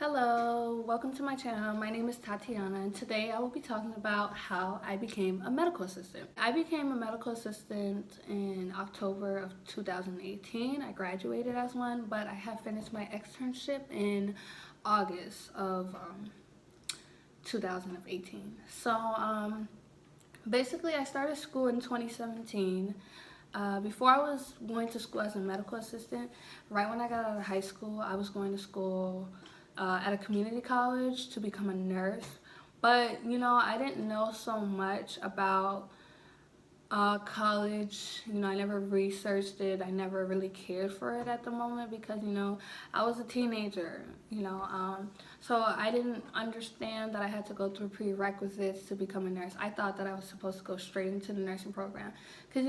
Hello, welcome to my channel. My name is Tatiana and today I will be talking about how I became a medical assistant. I became a medical assistant in October of 2018. I graduated as one, but I have finished my externship in August of 2018. Basically I started school in 2017. Before I was going to school as a medical assistant, right when I got out of high school, I was going to school at a community college to become a nurse. But, I didn't know so much about college. I never researched it. I never really cared for it at the moment because, I was a teenager, so I didn't understand that I had to go through prerequisites to become a nurse. I thought that I was supposed to go straight into the nursing program because,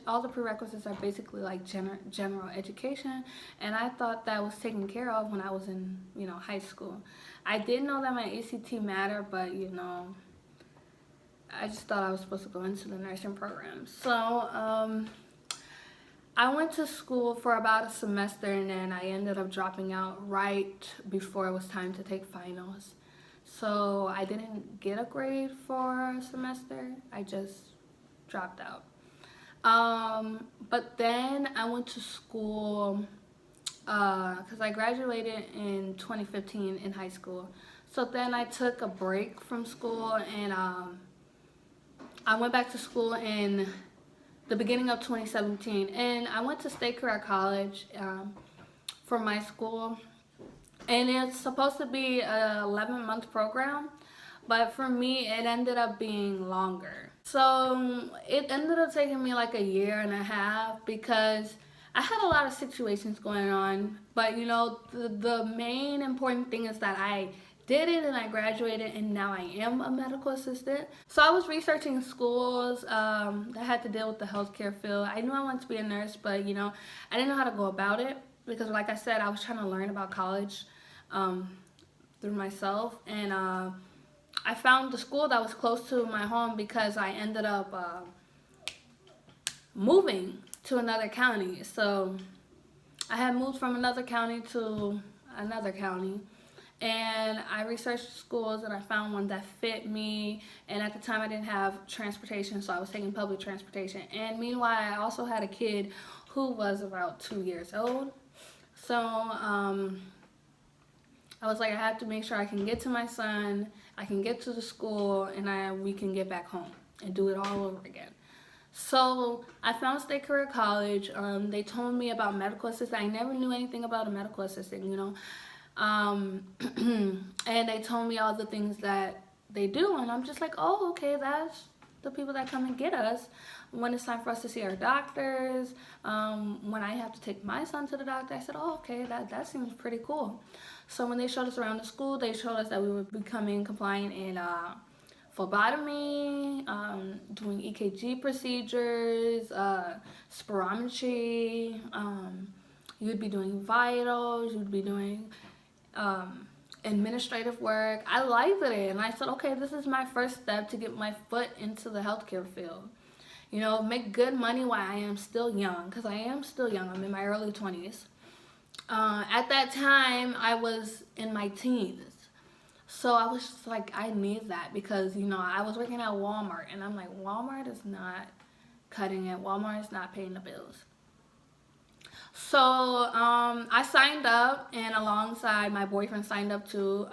all the prerequisites are basically like general education, and I thought that was taken care of when I was in, high school. I did know that my ACT mattered, but, I just thought I was supposed to go into the nursing program. I went to school for about a semester and then I ended up dropping out right before it was time to take finals. So I didn't get a grade for a semester. I just dropped out. But then I went to school because I graduated in 2015 in high school. So then I took a break from school and I went back to school in the beginning of 2017, and I went to State Career College for my school, and it's supposed to be an 11-month program, but for me it ended up being longer. So it ended up taking me like a year and a half because I had a lot of situations going on, but the main important thing is that I did it and I graduated and now I am a medical assistant. So I was researching schools that had to deal with the healthcare field. I knew I wanted to be a nurse, but I didn't know how to go about it because, like I said, I was trying to learn about college through myself, and I found the school that was close to my home because I ended up moving to another county. So I had moved from another county to another county, and I researched schools and I found one that fit me, and at the time I didn't have transportation, so I was taking public transportation. And meanwhile I also had a kid who was about 2 years old, so I was like, I have to make sure I can get to my son, I can get to the school, and we can get back home and do it all over again. So I found State Career College. They told me about medical assistant. I never knew anything about a medical assistant, and they told me all the things that they do, and I'm just like, oh, okay, that's the people that come and get us when it's time for us to see our doctors. When I have to take my son to the doctor, I said, oh, okay, that seems pretty cool. So when they showed us around the school, they showed us that we were becoming compliant in phlebotomy, doing EKG procedures, spirometry, you'd be doing vitals, you'd be doing administrative work. I liked it, and I said, okay, this is my first step to get my foot into the healthcare field. Make good money while I am still young, because I am still young. I'm in my early 20s. At that time, I was in my teens. So I was just like, I need that because, I was working at Walmart, and I'm like, Walmart is not cutting it. Walmart is not paying the bills. So I signed up, and alongside my boyfriend signed up too,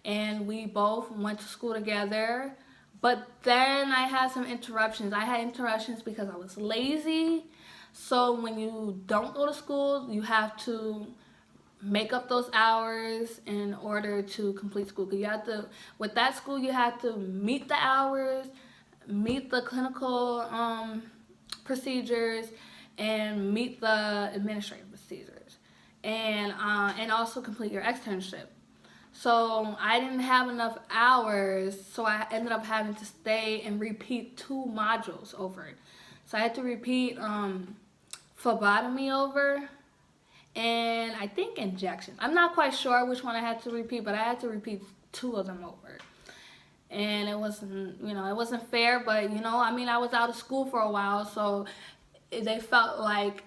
and we both went to school together. But then I had some interruptions. I had interruptions because I was lazy. So when you don't go to school, you have to make up those hours in order to complete school. Because with that school, you have to meet the hours, meet the clinical procedures, and meet the administrative procedures, and also complete your externship. So I didn't have enough hours, so I ended up having to stay and repeat 2 modules over it. So I had to repeat phlebotomy over, and I think injections. I'm not quite sure which one I had to repeat, but I had to repeat 2 of them over. And it wasn't, it wasn't fair, but I was out of school for a while, so they felt like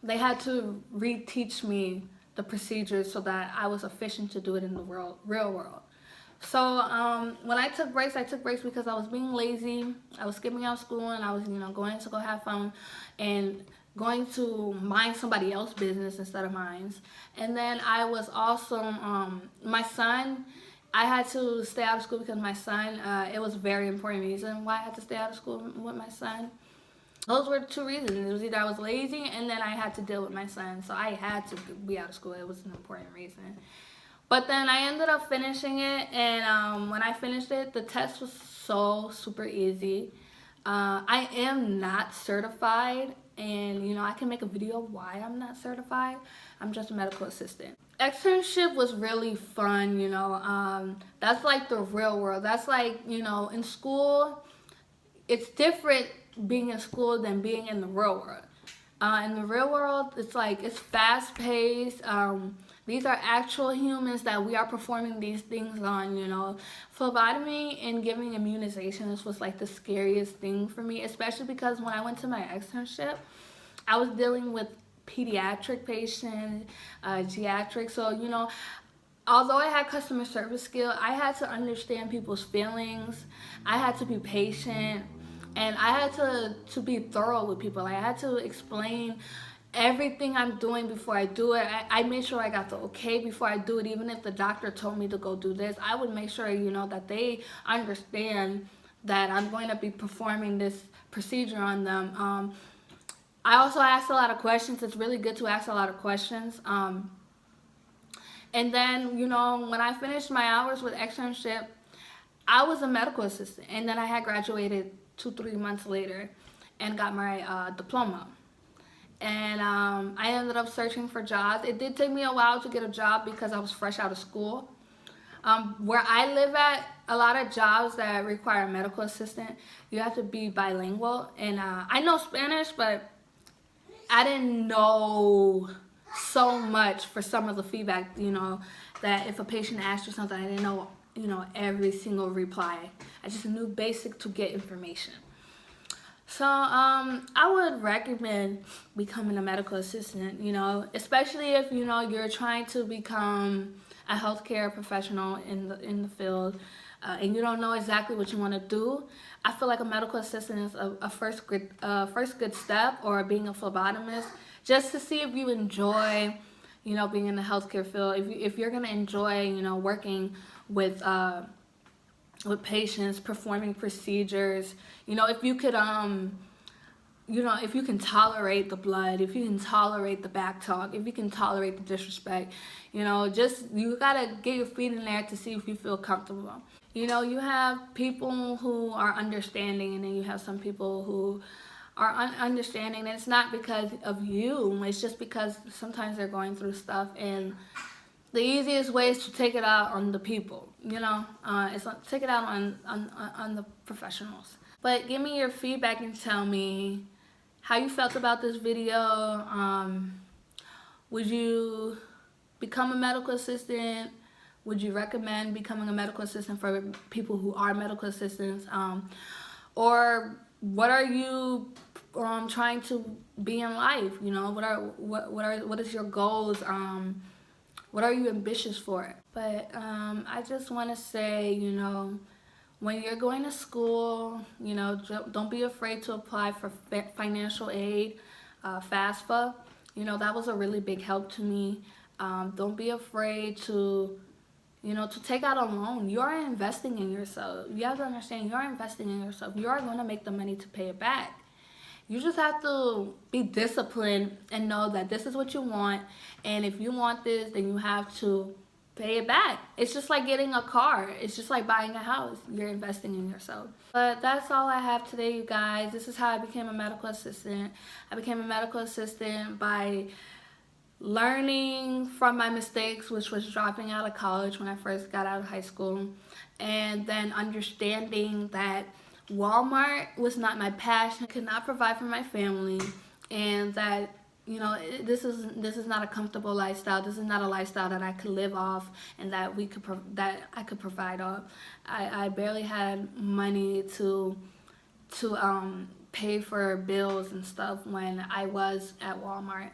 they had to reteach me the procedures so that I was efficient to do it in the real world. So when I took breaks because I was being lazy. I was skipping out of school and I was, going to go have fun and going to mind somebody else's business instead of mine. And then I was also, my son, I had to stay out of school because my son, it was a very important reason why I had to stay out of school with my son. Those were the two reasons. It was either I was lazy and then I had to deal with my son. So I had to be out of school. It was an important reason. But then I ended up finishing it, and when I finished it, the test was so super easy. I am not certified, and I can make a video why I'm not certified. I'm just a medical assistant. Externship was really fun, that's like the real world. That's like, in school, it's different being in school than being in the real world. In the real world, it's fast paced. These are actual humans that we are performing these things on. Phlebotomy and giving immunizations was like the scariest thing for me, especially because when I went to my externship, I was dealing with pediatric patients, geriatric. So, although I had customer service skill, I had to understand people's feelings. I had to be patient. And I had to be thorough with people. I had to explain everything I'm doing before I do it. I made sure I got the okay before I do it. Even if the doctor told me to go do this, I would make sure, that they understand that I'm going to be performing this procedure on them. I also asked a lot of questions. It's really good to ask a lot of questions. And then, when I finished my hours with externship, I was a medical assistant. And then I had graduated 2-3 months later and got my diploma. And I ended up searching for jobs. It did take me a while to get a job because I was fresh out of school. Where I live at, a lot of jobs that require a medical assistant, you have to be bilingual. And I know Spanish, but I didn't know so much for some of the feedback, that if a patient asked you something, I didn't know, every single reply. I just knew basic to get information. So I would recommend becoming a medical assistant, especially if, you're trying to become a healthcare professional in the field and you don't know exactly what you want to do. I feel like a medical assistant is a first good step, or being a phlebotomist, just to see if you enjoy, being in the healthcare field. If you're going to enjoy, working with patients, performing procedures, if you could, if you can tolerate the blood, if you can tolerate the back talk, if you can tolerate the disrespect, you gotta get your feet in there to see if you feel comfortable. You have people who are understanding, and then you have some people who are understanding, and it's not because of you, it's just because sometimes they're going through stuff, and the easiest way is to take it out on the people, it's take it out on the professionals. But give me your feedback and tell me how you felt about this video. Would you become a medical assistant? Would you recommend becoming a medical assistant for people who are medical assistants? Or what are you trying to be in life? What is your goals? What are you ambitious for? But I just want to say, when you're going to school, don't be afraid to apply for financial aid, FAFSA. That was a really big help to me. Don't be afraid to take out a loan. You are investing in yourself. You have to understand, you are investing in yourself. You are going to make the money to pay it back. You just have to be disciplined and know that this is what you want. And if you want this, then you have to pay it back. It's just like getting a car. It's just like buying a house. You're investing in yourself. But that's all I have today, you guys. This is how I became a medical assistant. I became a medical assistant by learning from my mistakes, which was dropping out of college when I first got out of high school, and then understanding that Walmart was not my passion, could not provide for my family, and that this is not a comfortable lifestyle. This is not a lifestyle that I could live off, and that I could provide off. I barely had money to pay for bills and stuff when I was at Walmart.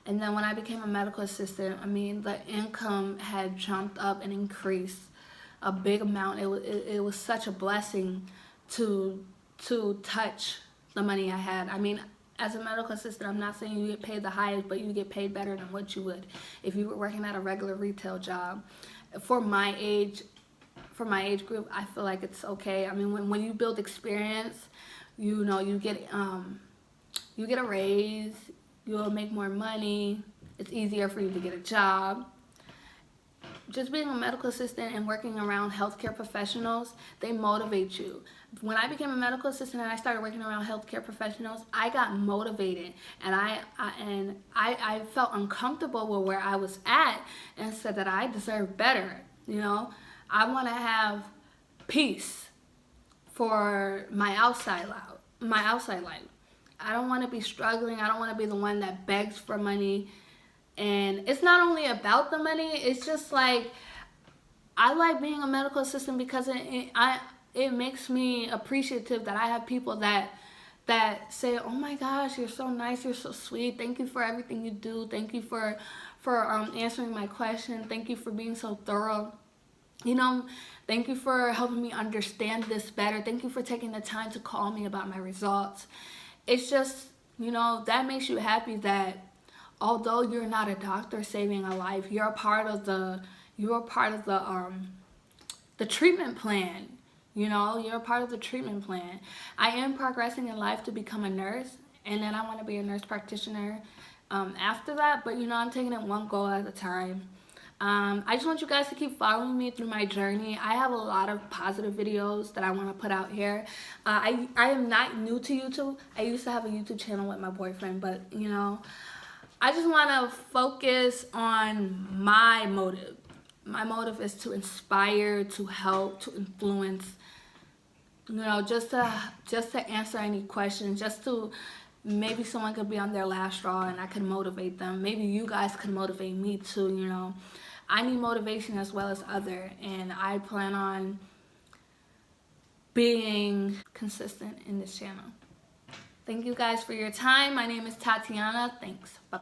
And then when I became a medical assistant, I mean, the income had jumped up and increased a big amount. It was such a blessing to touch the money I had. I mean, as a medical assistant, I'm not saying you get paid the highest, but you get paid better than what you would if you were working at a regular retail job. For my age group, I feel like it's okay. I mean, when you build experience, you know, you get a raise, you'll make more money, it's easier for you to get a job. Just being a medical assistant and working around healthcare professionals, they motivate you. When I became a medical assistant and I started working around healthcare professionals, I got motivated, and I felt uncomfortable with where I was at, and said that I deserve better. You know, I want to have peace for my outside life. I don't want to be struggling. I don't want to be the one that begs for money. And it's not only about the money. It's just like, I like being a medical assistant because it makes me appreciative that I have people that say, oh my gosh, you're so nice, you're so sweet, thank you for everything you do, thank you for answering my question, thank you for being so thorough, you know, thank you for helping me understand this better, thank you for taking the time to call me about my results. It's just, you know, that makes you happy that although you're not a doctor saving a life, you're a part of the treatment plan. You know, you're a part of the treatment plan. I am progressing in life to become a nurse, and then I want to be a nurse practitioner after that. But, you know, I'm taking it one goal at a time. I just want you guys to keep following me through my journey. I have a lot of positive videos that I want to put out here. I am not new to YouTube. I used to have a YouTube channel with my boyfriend, but, you know, I just want to focus on my motive. My motive is to inspire, to help, to influence, you know, just to answer any questions, just to, maybe someone could be on their last straw and I could motivate them. Maybe you guys could motivate me too, you know. I need motivation as well as other, and I plan on being consistent in this channel. Thank you guys for your time. My name is Tatiana. Thanks. Bye.